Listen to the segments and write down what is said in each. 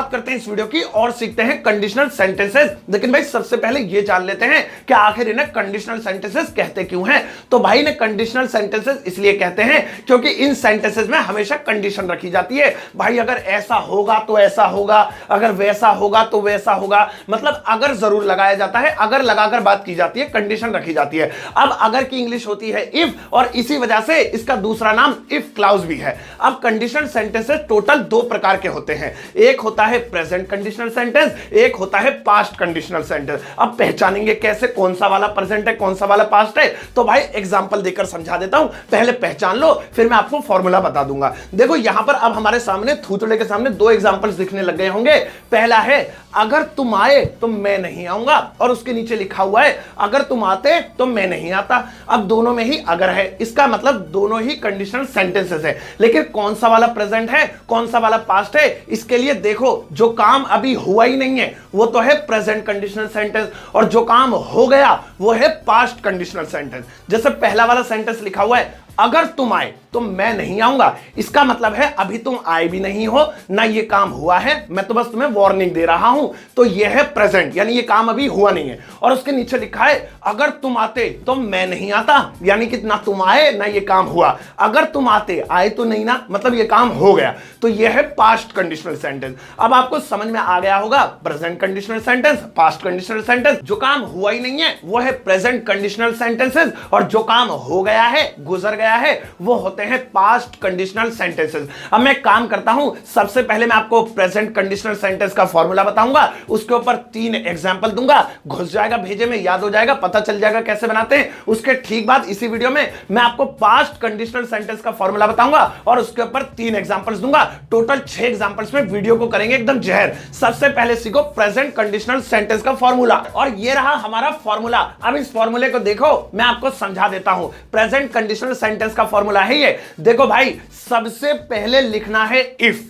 शुरुआत करते हैं इस वीडियो की और सीखते हैं कंडीशनल सेंटेंसेस। लेकिन भाई सबसे पहले ये जान लेते हैं कि आखिर इन्हें कंडीशनल सेंटेंसेस कहते क्यों हैं। तो भाई इन्हें कंडीशनल सेंटेंसेस इसलिए कहते हैं क्योंकि इन सेंटेंसेस में हमेशा कंडीशन रखी जाती है। भाई अगर ऐसा होगा तो ऐसा होगा, अगर वैसा होगा तो वैसा होगा, मतलब अगर जरूर लगाया जाता है, अगर लगाकर बात की जाती है, कंडीशन रखी जाती है। अब अगर की इंग्लिश होती है इफ, और इसी वजह से इसका दूसरा नाम इफ क्लॉज भी है। अब कंडीशनल सेंटेंसेस टोटल दो प्रकार के होते हैं, एक होता है प्रेजेंट कंडीशनल सेंटेंस, एक होता है पास्ट कंडीशनल सेंटेंस। अब पहचानेंगे कैसे कौन सा वाला प्रेजेंट है, कौन सा वाला पास्ट है, तो भाई एग्जांपल देकर समझा देता हूं। पहले पहचान लो, फिर मैं आपको फॉर्मूला बता दूंगा। देखो यहां पर अब हमारे सामने थूथड़े के सामने दो एग्जांपल्स दिखने लग गए होंगे। पहला है अगर तुम आए तो मैं नहीं आऊंगा, और उसके नीचे लिखा हुआ है अगर तुम आते तो मैं नहीं आता। अब दोनों में ही अगर है, इसका मतलब दोनों ही कंडीशनल सेंटेंसेस है। लेकिन कौन सा वाला प्रेजेंट है, कौन सा वाला पास्ट है, इसके लिए देखो जो काम अभी हुआ ही नहीं है वो तो है प्रेजेंट कंडीशनल सेंटेंस, और जो काम हो गया वो है पास्ट कंडीशनल सेंटेंस। जैसे पहला वाला सेंटेंस लिखा हुआ है अगर तुम आए तो मैं नहीं आऊंगा, इसका मतलब है अभी तुम आए भी नहीं हो, ना ये काम हुआ है, मैं तो बस तुम्हें वार्निंग दे रहा हूं। तो ये है प्रेजेंट, यानी ये काम अभी हुआ नहीं है। और उसके नीचे लिखा है अगर तुम आते तो मैं नहीं आता, यानी कि ना तुम आए ना ये काम हुआ। अगर तुम आते, आए तो नहीं ना, मतलब ये काम हो गया। तो ये है पास्ट कंडीशनल सेंटेंस। अब आपको समझ में आ गया होगा present conditional sentence, past conditional sentence. जो काम हुआ ही नहीं है वो है प्रेजेंट कंडीशनल सेंटेंसेस, और जो काम हो गया है, गुजर गया है, वो होते हैं पास्ट कंडीशनल सेंटेंसेस। अब मैं काम करता हूं, सबसे पहले मैं आपको प्रेजेंट कंडीशनल सेंटेंस का फॉर्मूला बताऊंगा, उसके ऊपर 3 एग्जांपल दूंगा, घुस जाएगा भेजे में, याद हो जाएगा, पता चल जाएगा कैसे बनाते हैं। उसके ठीक बाद इसी वीडियो में मैं आपको पास्ट कंडीशनल सेंटेंस का फॉर्मूला बताऊंगा और उसके ऊपर 3 एग्जांपल्स दूंगा। टोटल 6 एग्जांपल्स में वीडियो को करेंगे एकदम जहर। सबसे पहले सीखो प्रेजेंट कंडीशनल सेंटेंस का फॉर्मूला, और ये रहा हमारा फॉर्मूला। अब इस फॉर्मूले को देखो, मैं आपको समझा देता हूं। प्रेजेंट कंडीशनल सेंटेंस का फॉर्मूला है ये। देखो भाई, सबसे पहले लिखना है इफ,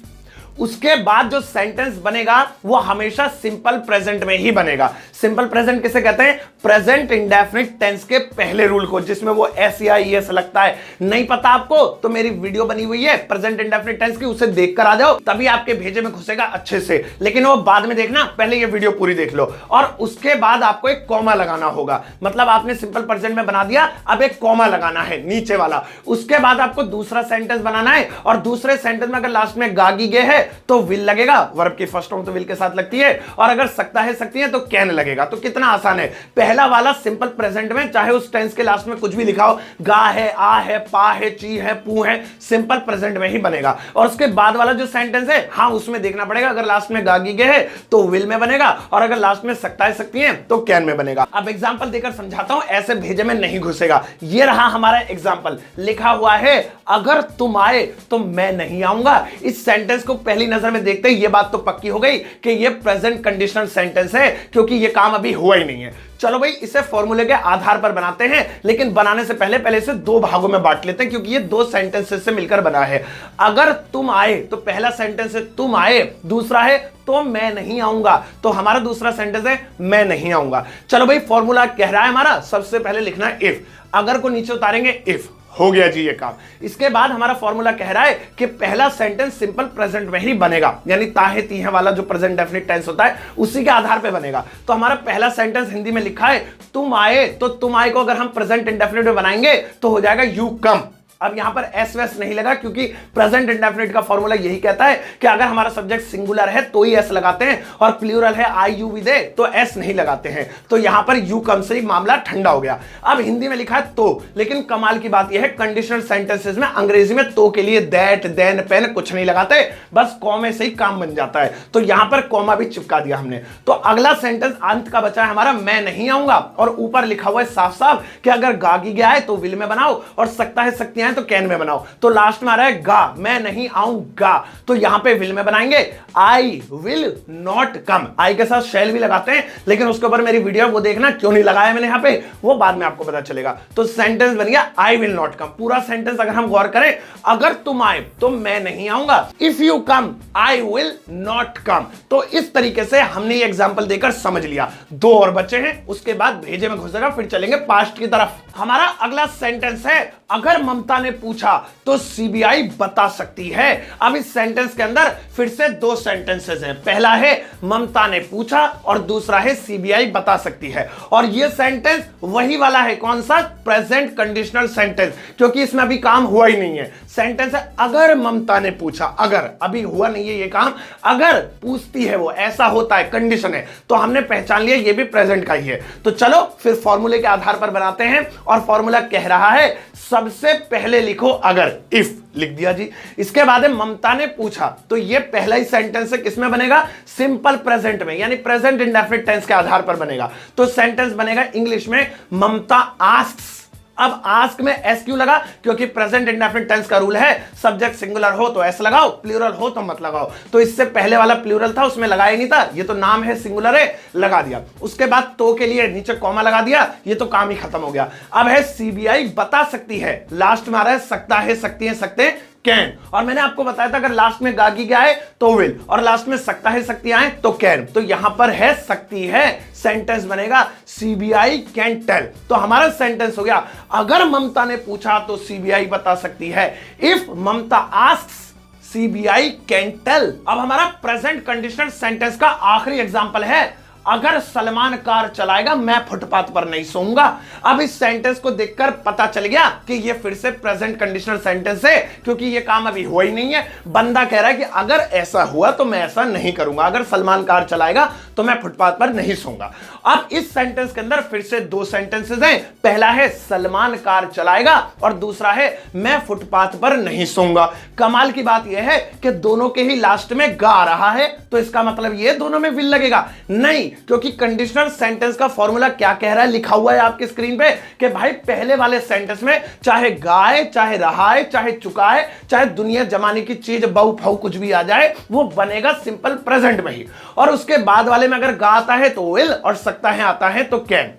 उसके बाद जो सेंटेंस बनेगा वो हमेशा सिंपल प्रेजेंट में ही बनेगा। सिंपल प्रेजेंट किसे कहते हैं? प्रेजेंट इंडेफिनिट टेंस के पहले रूल को, जिसमें वो एस या ईएस लगता है। नहीं पता आपको तो मेरी वीडियो बनी हुई है प्रेजेंट इंडेफिनिट टेंस की, उसे देख कर आ जाओ, तभी आपके भेजे में घुसेगा अच्छे से। लेकिन वो बाद में देखना, पहले ये वीडियो पूरी देख लो। और उसके बाद आपको एक कॉमा लगाना होगा, मतलब आपने सिंपल प्रेजेंट में बना दिया, अब एक कॉमा लगाना है नीचे वाला। उसके बाद आपको दूसरा सेंटेंस बनाना है, और दूसरे सेंटेंस में अगर लास्ट में गागी गे है तो विल लगेगा, वर्ब की फर्स्ट फॉर्म तो विल के साथ लगती है, और अगर सकता है सकती है तो कैन लगेगा। तो कितना आसान है। पहला वाला सिंपल प्रेजेंट में चाहे उस टेंस के लास्ट में कुछ भी लिखा हो, गा है, आ है, पा है, ची है, पू है, सिंपल प्रेजेंट में ही बनेगा। और उसके बाद वाला जो सेंटेंस है, हाँ उसमें देखना पड़ेगा, अगर लास्ट में गागी गे है तो विल में बनेगा, और अगर लास्ट में सकता है सकती है तो कैन में बनेगा। अब एग्जाम्पल देकर समझाता हूं, ऐसे भेजे में नहीं घुसेगा। ये रहा हमारा एग्जाम्पल, लिखा हुआ है अगर तुम आए तो मैं नहीं आऊंगा। इस सेंटेंस को पहली नजर में देखते ही ये बात तो पक्की हो गई कि ये प्रेजेंट कंडीशनल सेंटेंस है, क्योंकि ये काम अभी हुआ ही नहीं है। चलो भाई, इसे फॉर्मूले के आधार पर बनाते हैं, लेकिन बनाने से पहले इसे 2 भागों में बांट लेते हैं, क्योंकि ये 2 सेंटेंसेस से मिलकर बना है। अगर तुम आए तो पहला सेंटेंस है तुम आए, दूसरा है तो मैं नहीं आऊंगा। तो हमारा दूसरा सेंटेंस है मैं नहीं आऊंगा। चलो भाई, फॉर्मूला कह रहा है हमारा सबसे पहले लिखना है इफ, अगर को नीचे उतारेंगे इफ, हो गया जी ये काम। इसके बाद हमारा फॉर्मूला कह रहा है कि पहला सेंटेंस सिंपल प्रेजेंट में ही बनेगा, यानी ताहे तीहे वाला जो प्रेजेंट डेफिनिट टेंस होता है उसी के आधार पे बनेगा। तो हमारा पहला सेंटेंस हिंदी में लिखा है तुम आए, तो तुम आए को अगर हम प्रेजेंट इंडेफिनिट में बनाएंगे तो हो जाएगा यू कम। अब यहां पर एस वेस नहीं लगा, क्योंकि प्रेजेंट इंडेफिनिट का फॉर्मूला यही कहता है कि अगर हमारा सब्जेक्ट सिंगुलर है तो ही एस लगाते हैं, और प्लूरल है आई यू विद ए तो एस नहीं लगाते हैं। तो यहां पर यू कम से ही मामला ठंडा हो गया। अब हिंदी में लिखा है तो, लेकिन कमाल की बात यह है कंडीशनल सेंटेंसेस में अंग्रेजी में तो के लिए दैट, देन, पेन कुछ नहीं लगाते, बस कॉमे से ही काम बन जाता है। तो यहां पर कॉमा भी चिपका दिया हमने। तो अगला सेंटेंस अंत का बचा है हमारा मैं नहीं आऊंगा, और ऊपर लिखा हुआ है साफ साफ कि अगर गागी गया है तो विल में बनाओ, और सकता है सकती है तो कैन में बनाओ। तो लास्ट में आ रहा है गा, मैं नहीं आऊंगा, तो यहां पे विल में बनाएंगे आई विल नॉट कम। आई के साथ शैल भी लगाते हैं, लेकिन उसके ऊपर मेरी वीडियो वो देखना क्यों नहीं लगाया मैंने यहां पे, वो बाद में आपको पता चलेगा। तो सेंटेंस बन गया आई विल नॉट कम। पूरा सेंटेंस अगर हम गौर करें, अगर तुम आए तो मैं नहीं आऊंगा, if you come I will not come. तो इस तरीके से हमने ये एग्जांपल देकर समझ लिया। 2 और बचे हैं, उसके बाद भेजे में घुसेगा, फिर चलेंगे पास्ट की तरफ। हमारा अगला सेंटेंस है अगर ममता ममता ने पूछा तो सीबीआई बता सकती है। अब इस सेंटेंस के अंदर फिर से दो सेंटेंसेस हैं, पहला है ममता ने पूछा और दूसरा है सीबीआई बता सकती है। और ये सेंटेंस वही वाला है, कौन सा? प्रेजेंट कंडीशनल सेंटेंस, क्योंकि इसमें अभी काम हुआ ही नहीं है। सेंटेंस है अगर ममता ने पूछा, अगर अभी हुआ नहीं है ये काम, अगर पूछती है वो, ऐसा होता है, कंडीशन है, तो हमने पहचान लिया ये भी प्रेजेंट का ही है। तो चलो फिर फॉर्मूले के आधार पर बनाते हैं। और फॉर्मूला कह रहा है सबसे पहले लिखो अगर, इफ लिख दिया जी। इसके बाद है ममता ने पूछा, तो ये पहला ही सेंटेंस है, किसमें बनेगा? सिंपल प्रेजेंट में, यानी प्रेजेंट इंडेफिनिट टेंस के आधार पर बनेगा। तो सेंटेंस बनेगा इंग्लिश में ममता आस्क्स। अब आस्क में एस क्यों लगा? क्योंकि प्रेजेंट इंडेफिनिट टेंस का रूल है सब्जेक्ट सिंगुलर हो तो एस लगाओ, प्लूरल हो तो मत लगाओ। तो इससे पहले वाला प्लूरल था, उसमें लगाया ही नहीं था, ये तो नाम है, सिंगुलर है, लगा दिया। उसके बाद तो के लिए नीचे कॉमा लगा दिया, ये तो काम ही खत्म हो गया। अब है सीबीआई बता सकती है, लास्ट में आ रहा है सकता है, सकती है, सकते कैन। और मैंने आपको बताया था अगर लास्ट में गागी क्या है तो विल, और लास्ट में सकता है, सकती आए तो कैन। तो यहां पर है सकती है, सेंटेंस बनेगा सीबीआई कैन टेल। तो हमारा सेंटेंस हो गया अगर ममता ने पूछा तो सीबीआई बता सकती है। If Mamata asks CBI can tell. अब हमारा प्रेजेंट कंडीशनल सेंटेंस का आखिरी एग्जांपल है अगर सलमान कार चलाएगा मैं फुटपाथ पर नहीं सोऊंगा। अब इस सेंटेंस को देखकर पता चल गया कि ये फिर से प्रेजेंट कंडीशनल सेंटेंस है, क्योंकि ये काम अभी हुआ ही नहीं है। बंदा कह रहा है कि अगर ऐसा हुआ तो मैं ऐसा नहीं करूंगा, अगर सलमान कार चलाएगा तो मैं फुटपाथ पर नहीं सोऊंगा। अब इस सेंटेंस के अंदर फिर से दो सेंटेंसेस हैं, पहला है सलमान कार चलाएगा और दूसरा है मैं फुटपाथ पर नहीं सोऊंगा। कमाल की बात यह है कि दोनों के ही लास्ट में गा आ रहा है, तो इसका मतलब ये दोनों में विल लगेगा नहीं, क्योंकि कंडीशनल सेंटेंस का फॉर्मूला क्या कह रहा है, लिखा हुआ है आपकी स्क्रीन पे कि भाई पहले वाले सेंटेंस में चाहे गाए, चाहे रहाए, चाहे चुकाए, चाहे दुनिया जमाने की चीज बहु फाऊ कुछ भी आ जाए, वो बनेगा सिंपल प्रेजेंट में ही। और उसके बाद वाले में अगर गा आता है तो विल और सकता है आता है तो कैन।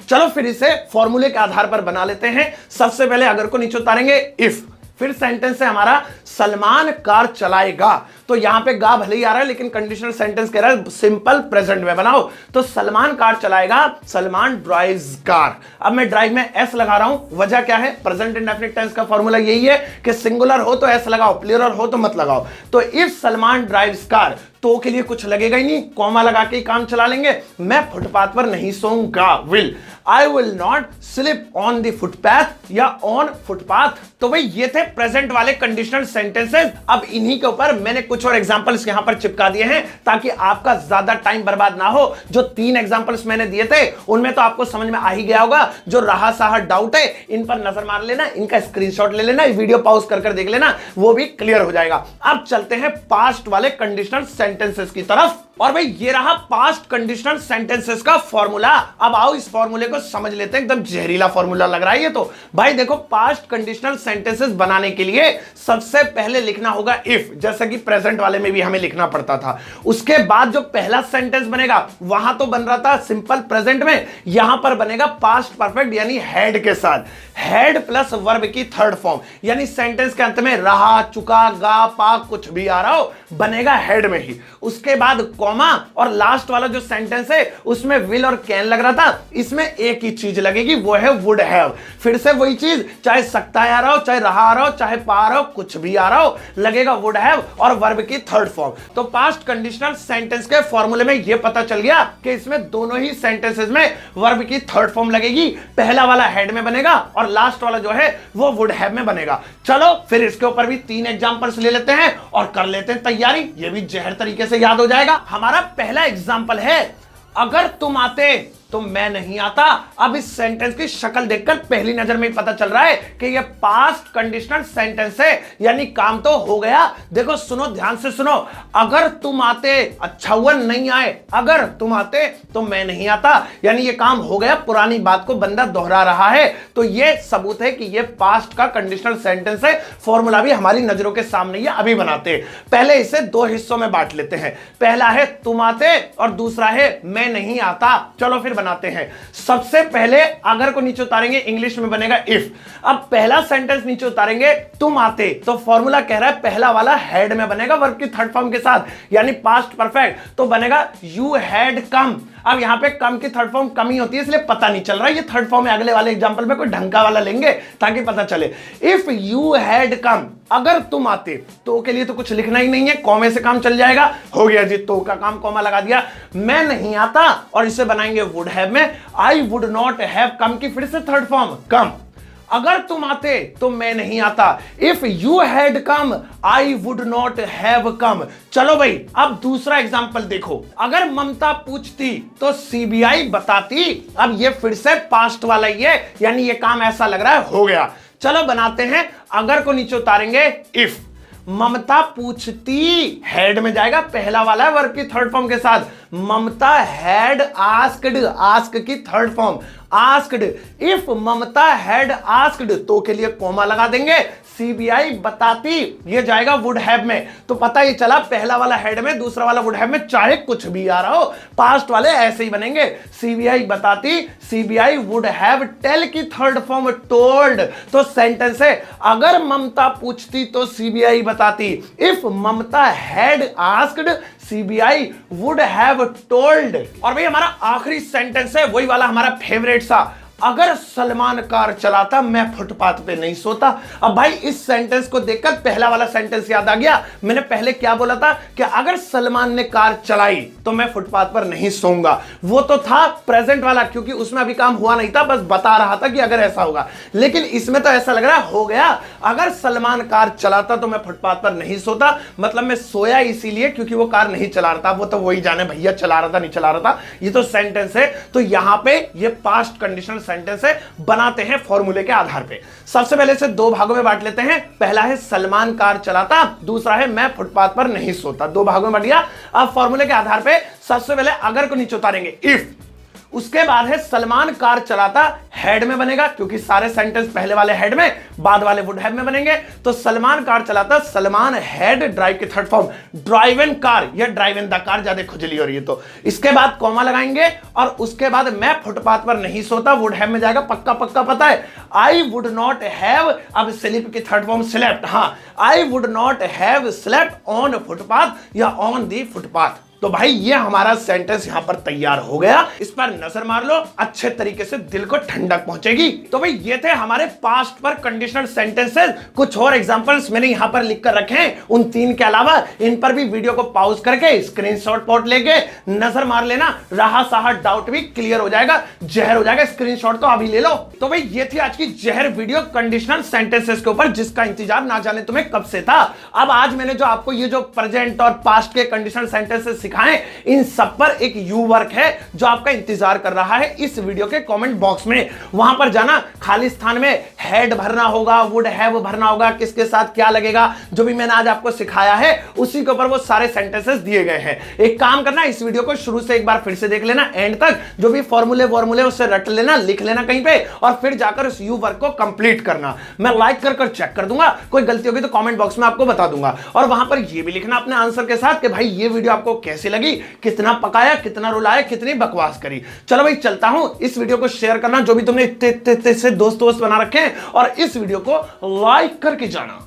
चलो फिर इसे फॉर्मूले के आधार पर बना लेते हैं। सबसे पहले अगर को नीचे उतारेंगे इफ, फिर सेंटेंस है हमारा सलमान कार चलाएगा। तो यहां पे गा भले ही आ रहा है लेकिन कंडीशनल सेंटेंस कह रहा है सिंपल प्रेजेंट में बनाओ। तो सलमान कार चलाएगा, सलमान ड्राइव्स कार। अब मैं ड्राइव में एस लगा रहा हूं, वजह क्या है? प्रेजेंट इंडेफिनिट टेंस का फॉर्मूला यही है कि सिंगुलर हो तो एस लगाओ, प्लूरल हो तो मत लगाओ। तो इफ सलमान ड्राइव्स कार, तो के लिए कुछ लगेगा ही नहीं, कॉमा लगा के ही काम चला लेंगे। मैं फुटपाथ पर नहीं सोऊंगा, will. I will not sleep on the footpath या ऑन फुटपाथ। तो भाई ये थे प्रेजेंट वाले कंडीशनल सेंटेंसेस। अब इन्हीं के ऊपर मैंने कुछ और एग्जांपल्स यहां पर चिपका दिए हैं ताकि आपका ज्यादा टाइम बर्बाद ना हो। जो 3 एग्जांपल्स मैंने दिए थे उनमें तो आपको समझ में आ ही गया होगा। जो रहा सहा डाउट है इन पर नजर मार लेना, इनका स्क्रीनशॉट ले लेना, वीडियो पॉज कर देख लेना, वो भी क्लियर हो जाएगा। अब चलते हैं पास्ट वाले कंडीशनल सेंटेंसेस की तरफ। और भाई ये रहा पास्ट कंडीशनल सेंटेंसेस का फॉर्मूला। अब आओ इस फॉर्मूले को समझ लेते हैं, एकदम जहरीला फॉर्मूला लग रहा है ये तो। भाई देखो पास्ट कंडीशनल सेंटेंसेस बनाने के लिए सबसे पहले लिखना होगा इफ, जैसा कि प्रेजेंट वाले में भी हमें लिखना पड़ता था। उसके बाद जो पहला सेंटेंस बनेगा वहां तो बन रहा था सिंपल प्रेजेंट में, यहां पर बनेगा पास्ट परफेक्ट यानी हैड के साथ, हैड प्लस वर्ब की थर्ड फॉर्म, यानी सेंटेंस के अंत में रहा, चुका, गा, पा कुछ भी आ रहा हो बनेगा हेड में ही। उसके बाद कॉमा और लास्ट वाला जो सेंटेंस है उसमें विल और कैन लग रहा था, इसमें एक ही चीज लगेगी, वो है वुड हैव। फिर से वही चीज, चाहे सकता आ रहा हो, चाहे रहा आ रहा हो, चाहे पा आ रहा हो, कुछ भी आ रहा हो, लगेगा वुड हैव और वर्ब की थर्ड फॉर्म। तो पास्ट कंडीशनल सेंटेंस के फॉर्मूले में यह पता चल गया कि इसमें दोनों ही सेंटेंसेस में वर्ब की थर्ड फॉर्म लगेगी। पहला वाला हेड में बनेगा और लास्ट वाला जो है वो वुड हैव में बनेगा। चलो फिर इसके ऊपर भी 3 एग्जांपल्स ले लेते हैं और कर लेते हैं तैयारी, ये भी जहर तरीके से याद हो जाएगा। हमारा पहला एग्जांपल है अगर तुम आते तो मैं नहीं आता। अब इस सेंटेंस की शक्ल देखकर पहली नजर में ही पता चल रहा है कि यह पास्ट कंडीशनल सेंटेंस है, यानी काम तो हो गया। देखो सुनो, ध्यान से सुनो, अगर तुम आते, अच्छा हुआ नहीं आए, अगर तुम आते तो मैं नहीं आता, यानी यह काम हो गया, पुरानी बात को बंदा दोहरा रहा है। तो यह सबूत है कि यह पास्ट का कंडीशनल सेंटेंस है। फॉर्मूला भी हमारी नजरों के सामने ही अभी बनाते हैं। पहले इसे 2 हिस्सों में बांट लेते हैं, पहला है तुम आते और दूसरा है मैं नहीं आता। चलो फिर बनाते हैं। सबसे पहले अगर को नीचे उतारेंगे, इंग्लिश में बनेगा इफ। अब पहला सेंटेंस नीचे उतारेंगे तुम आते, तो फॉर्मूला कह रहा है पहला वाला हेड में बनेगा वर्ब की थर्ड फॉर्म के साथ, यानी पास्ट परफेक्ट, तो बनेगा यू हैड कम। अब यहां पे कम की थर्ड फॉर्म कम ही होती है, इसलिए पता नहीं चल रहा है ये थर्ड फॉर्म है। अगले वाले एग्जांपल में कोई ढंग का वाला लेंगे ताकि पता चले। इफ यू हैड कम, अगर तुम आते, तो के लिए तो कुछ लिखना ही नहीं है, कॉमे से काम चल जाएगा। हो गया जी, तो का काम कॉमा लगा दिया। मैं नहीं आता और इसे बनाएंगे वुड हैव में। I would not have come की फिर से थर्ड फॉर्म कम, अगर तुम आते तो मैं नहीं आता। If you had come I would not have come. चलो भाई, अब दूसरा एग्जांपल देखो। अगर ममता पूछती तो सीबीआई बताती। अब ये फिर से पास्ट वाला ही है, यानी ये काम ऐसा लग रहा है हो गया। चलो बनाते हैं, अगर को नीचे उतारेंगे। इफ ममता पूछती, हेड में जाएगा, पहला वाला है वर्ब की थर्ड फॉर्म के साथ। ममता हैड आस्क्ड, आस्क की third form asked. If Mamata had asked, तो के लिए कोमा लगा देंगे। सीबीआई बताती, ये जाएगा वुड हैव में। तो पता ही चला, पहला वाला हेड में, दूसरा वाला वुड हैव में, चाहे कुछ भी आ रहा हो, पास्ट वाले ऐसे ही बनेंगे। सीबीआई बताती, सीबीआई वुड हैव टेल की थर्ड फॉर्म टोल्ड। तो सेंटेंस है, अगर ममता पूछती तो सीबीआई बताती। If Mamata had asked CBI would have told. और भाई हमारा आखिरी सेंटेंस है वही वाला हमारा फेवरेट सा, अगर सलमान कार चलाता मैं फुटपाथ पे नहीं सोता। अब भाई इस सेंटेंस को देखकर पहला वाला सेंटेंस याद आ गया। मैंने पहले क्या बोला था कि अगर सलमान ने कार चलाई तो मैं फुटपाथ पर नहीं सोऊंगा। वो तो था प्रेजेंट वाला, क्योंकि उसमें अभी काम हुआ नहीं था, बस बता रहा था कि अगर ऐसा होगा। लेकिन इसमें तो ऐसा लग रहा है हो गया, अगर सलमान कार चलाता तो मैं फुटपाथ पर नहीं सोता। मतलब मैं सोया इसीलिए क्योंकि वो कार नहीं चला रहा था। वो तो वही जाने भैया चला रहा था नहीं चला रहा था, ये तो सेंटेंस है। तो यहां पे ये पास्ट कंडीशनल सेंटेंस है, बनाते हैं फॉर्मूले के आधार पे। सबसे पहले से दो भागों में बांट लेते हैं। पहला है सलमान कार चलाता, दूसरा है मैं फुटपाथ पर नहीं सोता। दो भागों में बांट दिया। अब फॉर्मूले के आधार पे सबसे पहले अगर को नीचे उतारेंगे, इफ। उसके बाद है सलमान कार चलाता, हेड में बनेगा क्योंकि सारे सेंटेंस पहले वाले हेड में, बाद वाले वुड हैव में बनेंगे। तो सलमान कार चलाता, सलमान हैड ड्राइव की थर्ड फॉर्म ड्राइव इन कार, या ड्राइव इन द कार, ज्यादा खुजली हो रही है तो इसके बाद कॉमा लगाएंगे। और उसके बाद मैं फुटपाथ पर नहीं सोता, वुड हैव में जाएगा, पक्का पक्का पता है। आई वुड नॉट हैव, अब स्लीप की थर्ड फॉर्म स्लेप्ट। हाँ, I would not have slept on footpath या ऑन दी फुटपाथ। तो भाई ये हमारा सेंटेंस यहां पर तैयार हो गया। इस पर नजर मार लो, अच्छे तरीके से दिल को ठंडक पहुंचेगी। तो भाई ये थे हमारे पास्ट पर कंडीशनल सेंटेंसेस। कुछ और एग्जांपल्स मैंने यहां पर लिख कर रखे हैं उन तीन के अलावा। इन पर भी वीडियो को पॉज करके स्क्रीनशॉट पोर्ट लेके नजर मार लेना, रहा सहा डाउट भी क्लियर हो जाएगा, जहर हो जाएगा। स्क्रीनशॉट तो अभी ले लो। तो भाई ये थी आज की जहर वीडियो कंडीशनल सेंटेंसेस के ऊपर, जिसका इंतजार ना जाने तुम्हें कब से था। अब आज मैंने जो आपको ये जो प्रेजेंट और पास्ट के कंडीशनल सेंटेंसेस सिखाएं, इन सब पर एक यू वर्क है जो आपका इंतजार कर रहा है इस वीडियो के कमेंट बॉक्स में। वहां पर जाना, खाली स्थान में हेड भरना होगा, वुड हैव भरना होगा, किसके साथ क्या लगेगा, जो भी मैंने आज आपको सिखाया है उसी के ऊपर वो सारे सेंटेंसेस दिए गए हैं। एक काम करना, इस वीडियो को शुरू से एक बार फिर से देख लेना एंड तक, जो भी फॉर्मूले उससे रट लेना, लिख लेना कहीं पे, और फिर जाकर उस यू वर्क को कंप्लीट करना। मैं लाइक कर चेक कर दूंगा, कोई गलती होगी तो कमेंट बॉक्स में आपको बता दूंगा। और वहां पर यह भी लिखना अपने आंसर के साथ कि भाई ये वीडियो आपको कैसी लगी, कितना पकाया, कितना रुलाया, कितनी बकवास करी। चलो भाई चलता हूं, इस वीडियो को शेयर करना जो भी तुमने इतने से दोस्त बना रखे हैं, और इस वीडियो को लाइक करके जाना।